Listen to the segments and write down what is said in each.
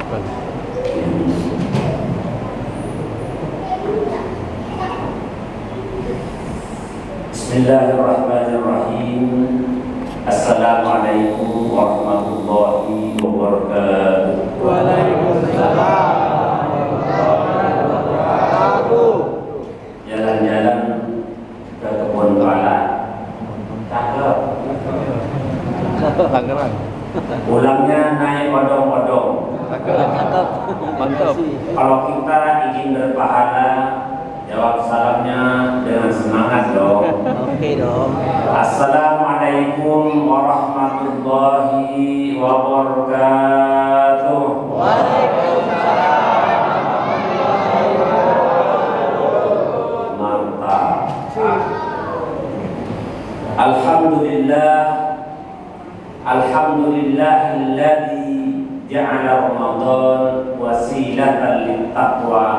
Bismillahirrahmanirrahim. Assalamualaikum warahmatullahi wabarakatuh. Waalaikumsalam warahmatullahi wabarakatuh. Jalan-jalan ke kebun pala. Cakep. Tangerang. Pulangnya naik odong-odong. Cakep. Mantap. Kalau kita ingin berpahala, jawab salamnya dengan semangat dong. Oke dong. Assalamualaikum warahmatullahi wabarakatuh. Waalaikumsalam warahmatullahi wabarakatuh. Mantap. Alhamdulillahilladzi ja'ala Ramadan wasilatan lit-taqwa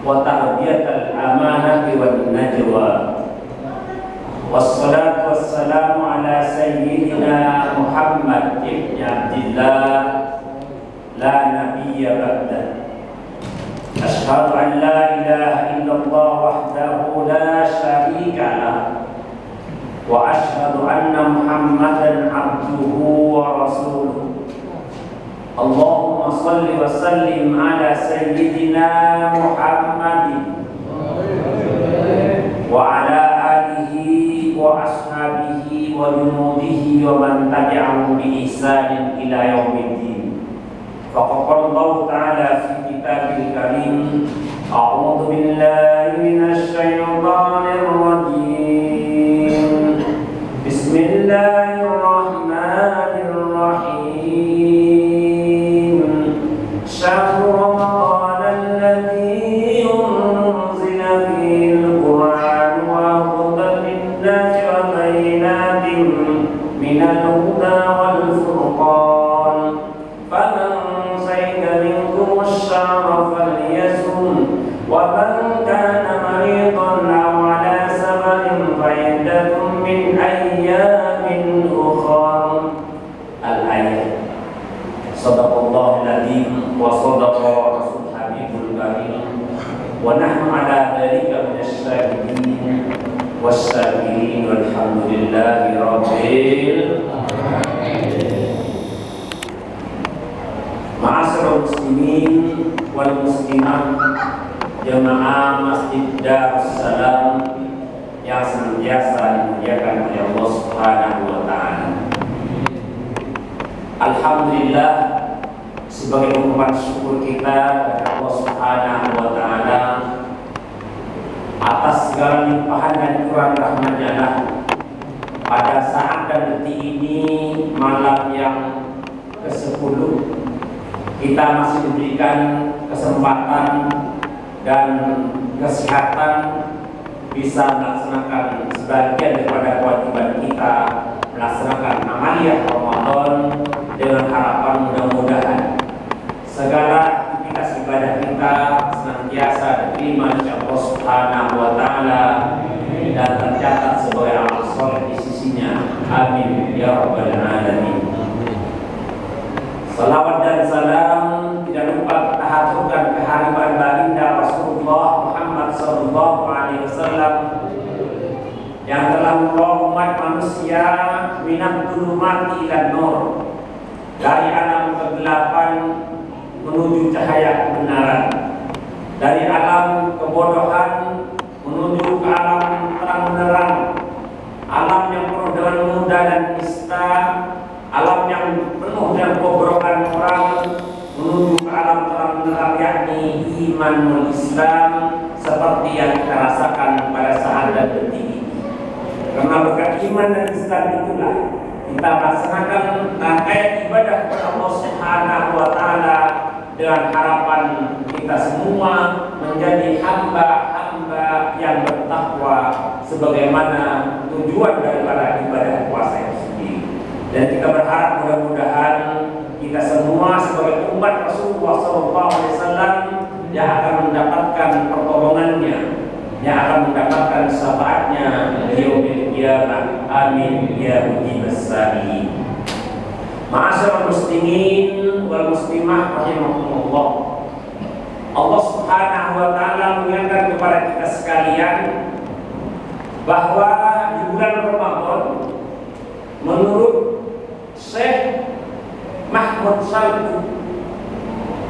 wa tarbiyatal amanati wan najwa. Wassalatu wassalamu ala sayyidina Muhammad ibn Abdillah la nabiyya ba'dah. Asyhadu an la ilaha illallah wahdahu la syarika lah wa asyhadu anna Muhammadan abduhu wa rasuluh. Allahumma salli wa sallim ala sayyidina Muhammadin wa ala alihi wa ashabihi wa junudihi wa man tabi'ahum bi ihsanin ila yaumiddin. Faqala Allah ta'ala fi kitabil karim, a'udzu billahi minasy syaithanir rajim. Bismillahirrahmanirrahim. Syahrul Ramadan alladzi unzila fihil Qur'an wa hudan lin-nasi wa bayyinatin minal huda wal furqan. Faman shahida minkum ash-shahra falyasum wa man kana maridan aw ala safarin fa iddatun min ayyamin ukhra. Al-ayat. Shadaqallahul adzim wa shadaqa rasul habibul karim wa nahnu ala dzalika minasyahidin wasyakirin walhamdulillahi rabbil alamin. Ma'asyiral muslimin wal muslimat, jemaah Masjid Darussalam yang senantiasa dimuliakan oleh Allah Subhanahu wa taala. Alhamdulillah, sebagai ungkapan syukur kita kepada Allah Subhanahu wa taala atas segala limpahan dan curahan rahmat-Nya lah, pada saat dan detik ini, malam yang ke-10, kita masih diberikan kesempatan dan kesehatan bisa melaksanakan sebagian daripada kewajiban kita, melaksanakan amaliyah Ramadan, dengan harapan mudah-mudahan segala aktivitas ibadah kita senantiasa diterima oleh Allah Subhanahu wa taala dan tercatat sebagai amal saleh di sisinya. Amin ya rabbal alamin. Salawat dan salam tidak lupa kita haturkan kehadiran baginda Rasulullah Muhammad sallallahu alaihi wasallam yang telah membawa umat manusia minat dhulumati ila nur, dari alam kegelapan menuju cahaya kebenaran, dari alam kebodohan menuju ke alam terang benderang, alam yang penuh dengan muda dan nista, alam yang penuh dengan kebobrokan orang menuju ke alam terang benderang, yakni imanul Islam, seperti yang kita rasakan pada saat dan detik ini. Karena berkat iman dan Islam itulah kita melaksanakan rangkaian ibadah kepada Allah Subhanahu wa taala dengan harapan kita semua menjadi hamba-hamba yang bertakwa sebagaimana tujuan daripada ibadah puasa itu sendiri. Dan kita berharap mudah-mudahan kita semua sebagai umat Rasulullah SAW yang akan mendapatkan pertolongannya, yang akan mendapatkan syafaatnya di yaumil qiyamah. Amin ya mujibas sa'ilin. Ma'asyiral muslimin wal muslimah rahimakumullah. Allah Subhanahu wa taala mengingatkan kepada kita sekalian bahwa di bulan Ramadan menurut Syekh Mahmud Salku,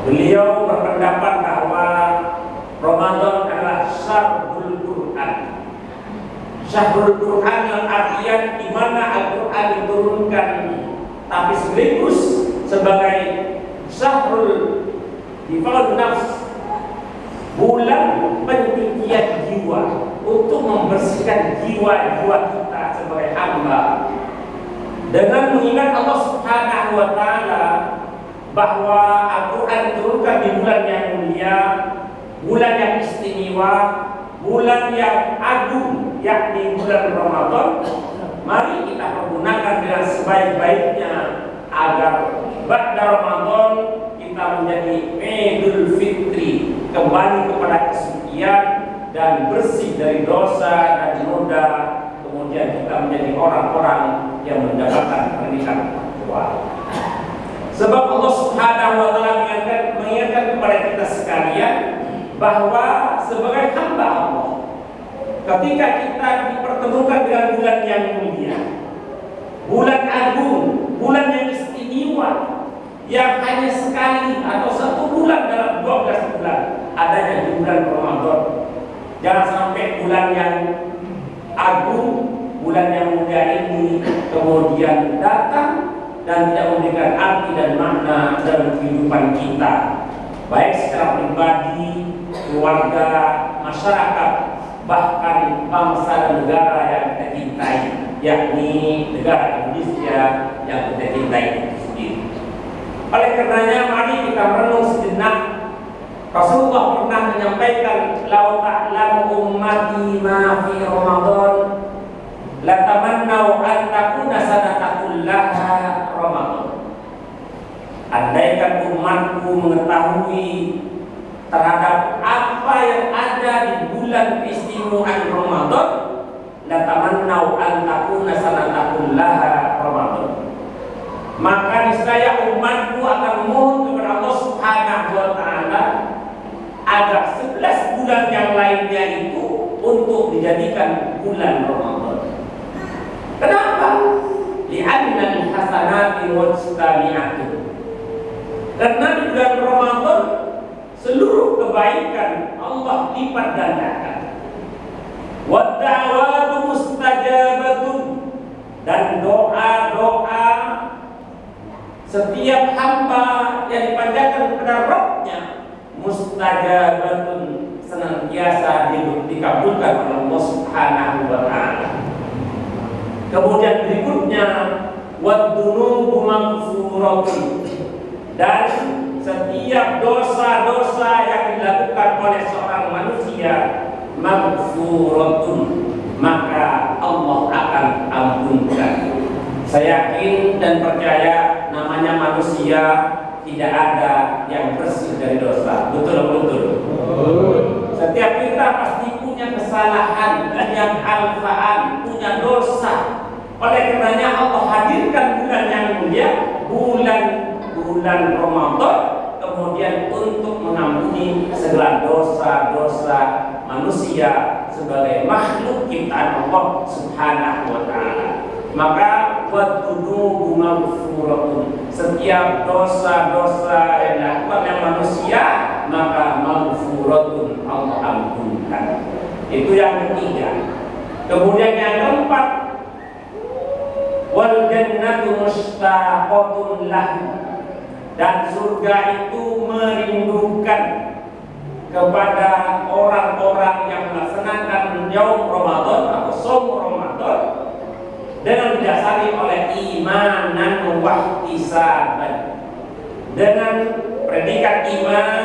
beliau berpendapat bahwa Ramadan adalah syahrul Quran. Syahrul Quran yang artian di mana Al-Quran diturunkan, tapi sekaligus sebagai syahrul difa'ul nafs, bulan pencucian jiwa, untuk membersihkan jiwa-jiwa kita sebagai hamba, dengan mengingat Allah Subhanahu wa taala bahwa Al-Quran diturunkan di bulan yang mulia, bulan yang istimewa, bulan yang agung, yakni bulan Ramadan. Mari kita pergunakan dengan sebaik-baiknya agar ba'da Ramadan kita menjadi Idul Fitri, kembali kepada kesucian dan bersih dari dosa dan noda, kemudian kita menjadi orang-orang yang mendapatkan pernikahan takwa. Sebab Allah Subhanahu wa taala mengingatkan kepada kita sekalian bahwa sebagai hamba Allah, ketika kita dipertemukan dengan bulan yang mulia, bulan agung, bulan yang istimewa, yang hanya sekali atau satu bulan dalam 12 bulan adanya di bulan Ramadan. Jangan sampai bulan yang agung, bulan yang mulia ini kemudian datang dan tidak memberikan arti dan makna dalam kehidupan kita, baik secara pribadi, keluarga, masyarakat, bahkan bangsa dan negara yang kita cintai, yakni negara Indonesia yang kita cintai itu sendiri. Oleh karenanya mari kita merenung sejenak. Rasulullah pernah menyampaikan, "Lau ta'lamu ummati ma fi Ramadan, la tamannau an takuna sanatakullaha Ramadan." Andaikan umatku mengetahui terhadap apa yang ada di bulan keistimewaan Ramadan, la tamannau an takuna sanatakullaha Ramadan, maka niscaya umatku akan memohon kepada Allah Subhanahu wa taala agar 11 bulan yang lainnya itu untuk dijadikan bulan Ramadan. Kenapa? Li'annal hasanati mujtami'atun. Karena di bulan Ramadan seluruh kebaikan Allah lipat gandakan. Wa da'watu mustajabatun, dan doa-doa setiap hamba yang dipanjatkan kepada Rabb-Nya mustajabatun, senantiasa dikabulkan oleh Allah Subhanahu wa taala. Kemudian berikutnya wadzunubu maghfuratun, dan setiap dosa-dosa yang dilakukan oleh seorang manusia maghfuratun, maka Allah akan ampunkan. Saya yakin dan percaya namanya manusia tidak ada yang bersih dari dosa. Betul. Setiap kita pasti punya kesalahan, punya alfaan, punya dosa. Oleh karenanya Allah hadirkan bulan yang mulia, bulan Ramadan, kemudian untuk mengampuni segala dosa-dosa manusia sebagai makhluk ciptaan Allah Subhanahu wa taala. Maka wadzunubu maghfuratun, setiap dosa-dosa yang dilakukan oleh manusia maka maghfuratun, Allah ampunkan. Itu yang ketiga. Kemudian yang keempat, wal jannatu mustaqatun lahu, dan surga itu merindukan kepada orang-orang yang melaksanakan yaum Ramadan atau shaum Ramadan dengan didasari oleh imanan wahtisaban, dengan predikat iman,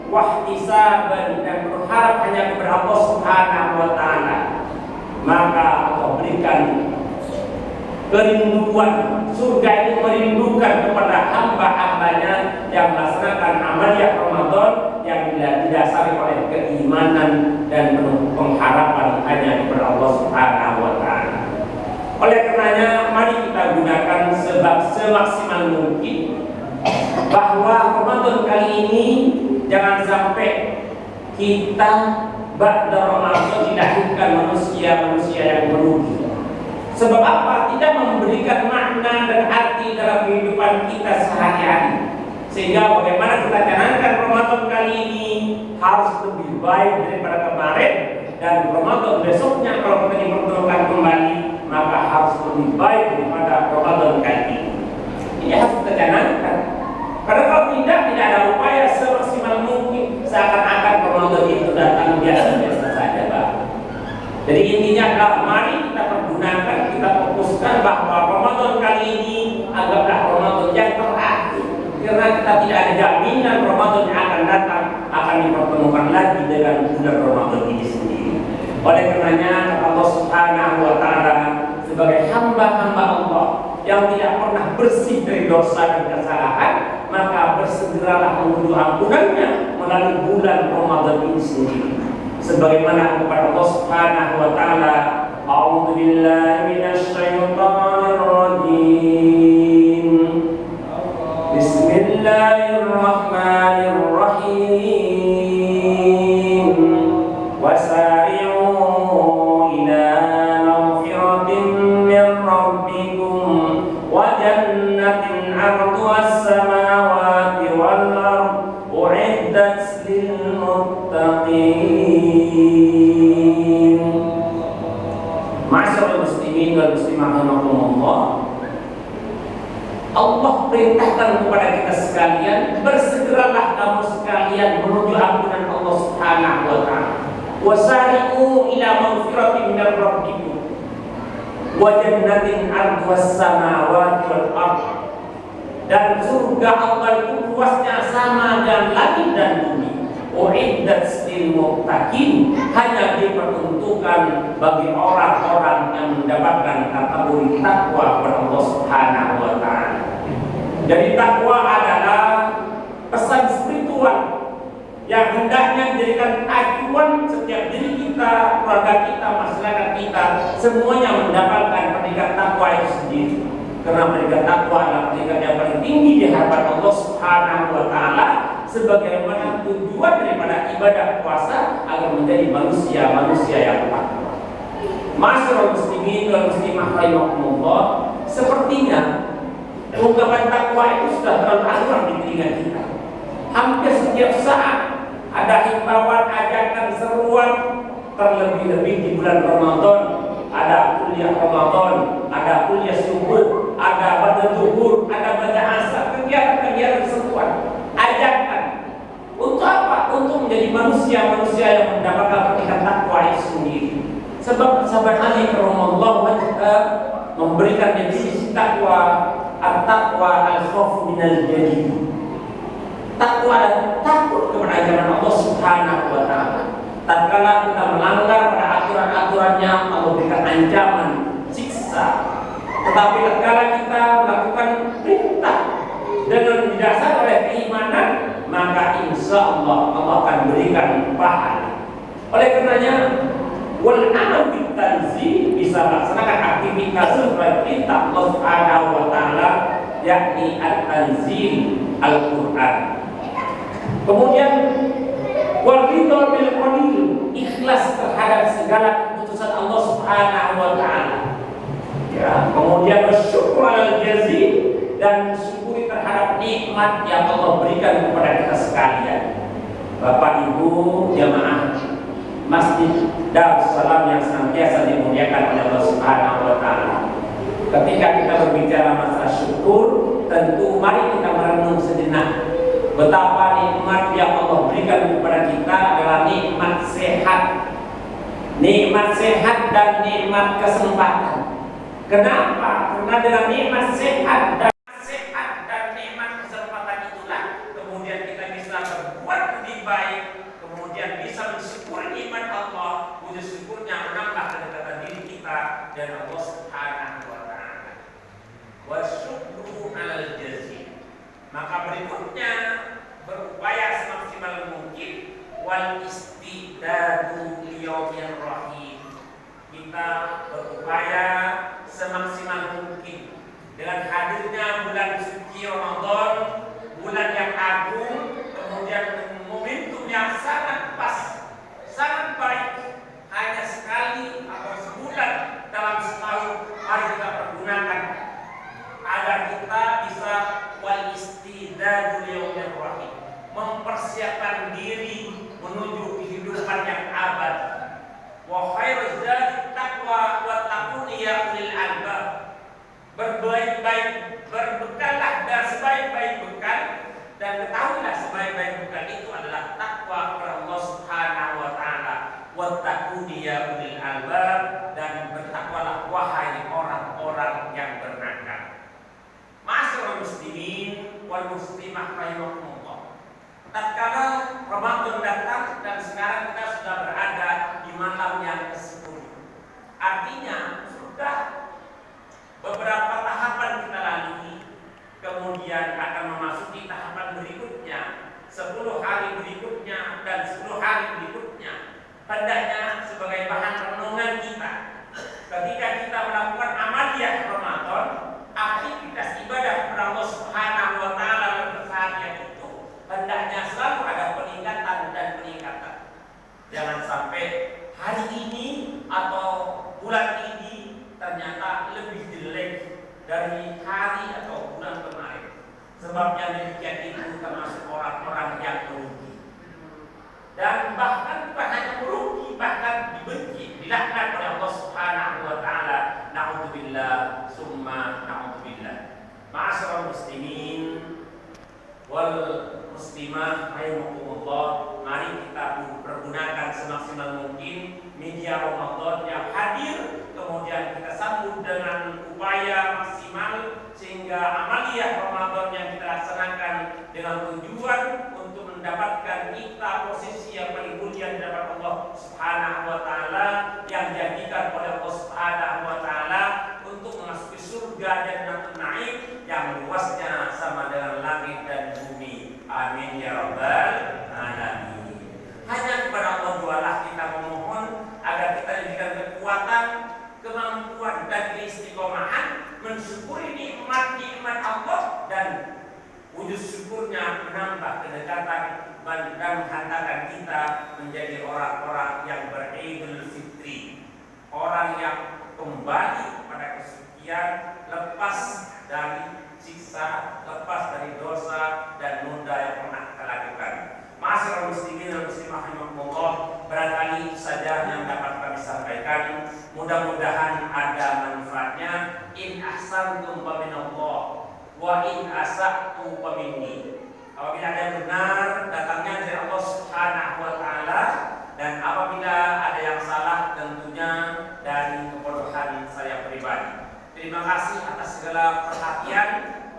wahtisaban, dan berharap hanya kepada Allah Subhanahu wa taala, maka Allah berikan kerinduan. Surga itu merindukan kepada hamba-hambanya yang melaksanakan amaliyah Ramadan yang didasari oleh keimanan dan penuh pengharapan hanya kepada Allah Subhanahu wa taala. Oleh karenanya mari kita gunakan sebab semaksimal mungkin bahwa Ramadan kali ini jangan sampai kita ba'da Ramadan dilahirkan manusia-manusia yang merugi. Sebab apa? Tidak memberikan makna dan arti dalam kehidupan kita sehari-hari. Sehingga bagaimana kita canangkan Ramadan kali ini harus lebih baik daripada kemarin, dan Ramadan besoknya kalau kita dipertemukan kembali maka harus lebih baik daripada Ramadan kali ini. Ini harus kita canangkan. Karena kalau tidak ada upaya semaksimal mungkin seakan-akan Ramadan itu datang biasa-biasa saja, Pak. Jadi intinya adalah mari kita pergunakan, kita fokuskan bahwa Ramadan kali ini anggaplah Ramadan yang terakhir. Karena kita tidak ada jaminan Ramadan yang akan datang akan dipertemukan lagi dengan bulan Ramadan ini sendiri. Oleh karenanya Allah Subhanahu wa Ta'ala sebagai hamba-hamba Allah yang tidak pernah bersih dari dosa dan kesalahan, maka bersegeralah menuju ampunannya melalui bulan Ramadan ini sendiri. Sebagaimana kepada Allah Subhanahu wa Ta'ala, A'udzu billahi minasy syaithanir rajim. Bismillahirrahmanirrahim. Wasari'u ila maghfiratin min rabbikum wa jannatin 'arduha as-samawati wal ardh u'iddat lil muttaqin. Ma'asyiral muslimin wal muslimat rahimakumullah. Allah perintahkan kepada kita sekalian, bersegeralah kamu sekalian menuju ampunan Allah Subhanahu wa Ta'ala. Wasari'u ila maghfiratin min rabbikum wa jannatin 'arduha as-samawati wal ardh. Dan surga Allah itu luasnya sama dengan langit dan bumi. U'iddat lil muttaqin, hanya diperuntukkan bagi orang-orang yang mendapatkan kategori takwa kepada Allah Subhanahu wa Ta'ala. Jadi takwa adalah pesan spiritual yang hendaknya menjadikan acuan setiap diri kita, keluarga kita, masyarakat kita, semuanya mendapatkan predikat takwa itu sendiri. Karena predikat takwa adalah predikat yang paling tinggi di hadapan Allah Subhanahu wa Ta'ala, sebagaimana tujuan daripada ibadah puasa agar menjadi manusia-manusia yang takwa. Masyaallah muslimin wal muslimah rahimakumullah, sepertinya ungkapan takwa itu sudah terlalu akrab di telinga kita. Hampir setiap saat ada himbauan, ajakan, seruan, terlebih-lebih di bulan Ramadan. Ada kuliah Ramadan, ada kuliah subuh, ada pada zuhur, ada pada asar, kegiatan-kegiatan seruan, ajakan. Untuk apa? Untuk menjadi manusia-manusia yang mendapatkan predikat takwa itu sendiri. Sebab sahabat Ali radhiyallahu memberikan definisi takwa, at-taqwa al-khauf minal jadid. Takwa adalah takut kepada ajaran Allah Subhanahu wa Ta'ala. Tatkala kita melanggar pada aturan-aturannya, Allah berikan ancaman, siksa. Tetapi tatkala kita melakukan perintah dengan didasar oleh keimanan, maka insya Allah Allah akan berikan pahala. Oleh karenanya, wal amal bil tanzil, bisa melaksanakan aktivitas sesuai perintah Allah Subhanahu wa Ta'ala, yakni at-tanzil Al-Qur'an. Kemudian wal ridha bil qalil, ikhlas terhadap segala keputusan Allah Subhanahu wa Ta'ala. Ya, kemudian bersyukur alal jazil, dan syukuri terhadap nikmat yang Allah berikan kepada kita sekalian. Bapak Ibu jamaah Masjid Darussalam yang senantiasa dimuliakan oleh Allah Subhanahu wa Ta'ala. Ketika kita berbicara masalah syukur, tentu mari kita merenung sejenak betapa nikmat yang Allah berikan kepada kita adalah nikmat sehat. Nikmat sehat dan nikmat kesempatan. Kenapa? Karena dengan nikmat sehat dan nikmat kesempatan itulah kemudian kita bisa berbuat lebih baik, kemudian bisa mensyukuri nikmat Allah, wujud syukurnya menambah kedekatan diri kita dan Allah Subhanahu wa Ta'ala. Wa syukru 'alal jazil. Maka berikutnya berupaya semaksimal mungkin wal istidadu liyaumir rahim. Kita berupaya semaksimal mungkin dengan hadirnya bulan suci Ramadan, bulan istidadul yaumir rahim, mempersiapkan diri menuju kehidupan yang abadi. Wa khairuz zadi taqwa wa taquni ya ulil albab. Berbekallah dan sebaik-baik bekal, dan ketahuilah sebaik-baik bekal itu adalah takwa kepada Allah Subhanahu wa taala. Wattaquni ya ulil albab, dan bertakwalah wahai orang-orang yang berakal. Ma'asyiral muslimin wal muslimah rahimakumullah. Tatkala Ramadan datang dan sekarang kita sudah berada di malam yang ke-10. Artinya sudah beberapa tahapan kita lalui, kemudian akan memasuki tahapan berikutnya, 10 hari berikutnya dan 10 hari berikutnya. Hendaknya sebagai bahan renungan kita ketika kita melakukan amaliyah Ramadan, aktivitas ibadah kepada Allah Subhanahu wa taala dan bersahaja itu hendaknya selalu ada peningkatan dan peningkatan. Jangan sampai hari ini atau bulan ini ternyata lebih jelek dari hari atau bulan kemarin. Sebabnya demikian itu termasuk orang-orang yang merugi. Dan bahkan bukan hanya merugi, bahkan dibenci, dilaknat oleh Allah Subhanahu wa taala. Na'udzubillah summa na'udzubillah. Ma'asyiral muslimin wal muslimah rahimakumullah, mari kita pergunakan semaksimal mungkin media Ramadan yang hadir, kemudian kita sambut dengan upaya maksimal sehingga amaliyah Ramadan yang kita laksanakan dengan tujuan untuk mendapatkan kita posisi yang paling mulia di hadapan Allah Subhanahu wa taala, yang dijadikan oleh Allah Subhanahu wa taala untuk memasuki surga Jannatul Na'im yang luasnya sama dengan langit dan bumi. Amin ya rabbal alamin. Hanya kepada Allah jualah kita memohon agar kita diberikan kekuatan, kemampuan dan keistiqomahan mensyukuri nikmat-nikmat Allah, dan wujud syukurnya menambah kedekatan dan menghantarkan kita menjadi orang-orang yang beridul fitri, orang yang kembali pada kesucian, lepas dari siksa, lepas dari dosa dan noda yang pernah kita lakukan. Ma'asyiral muslimin dan muslimah rahimakumullah, barangkali itu saja yang dapat kami sampaikan. Mudah-mudahan ada manfaatnya. In ahsantum fa minallah wa in asa'tum fa minni. Apabila ada yang benar, datangnya dari Allah Subhanahu wa taala, dan apabila ada yang salah, tentunya dari kebodohan saya pribadi. Terima kasih atas segala perhatian.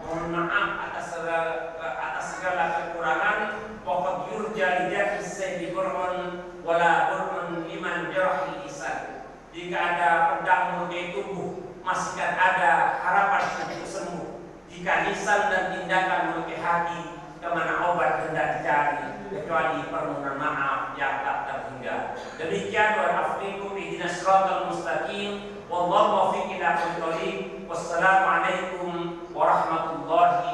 Mohon maaf atas segala kekurangan. Pokok yurja lidah isai burun wala burun liman jarahil isan. Jika ada pedang melukai tubuh, masih kan ada harapan untuk sembuh. Jika lisan dan tindakan melukai hati, kemana obat hendak dicari kecuali permohonan maaf yang tak terhingga. Demikian wa afdikum ihdinas siratal mustaqim. Wallahu muwaffiq ila aqwamit thoriq. Wassalamualaikum warahmatullahi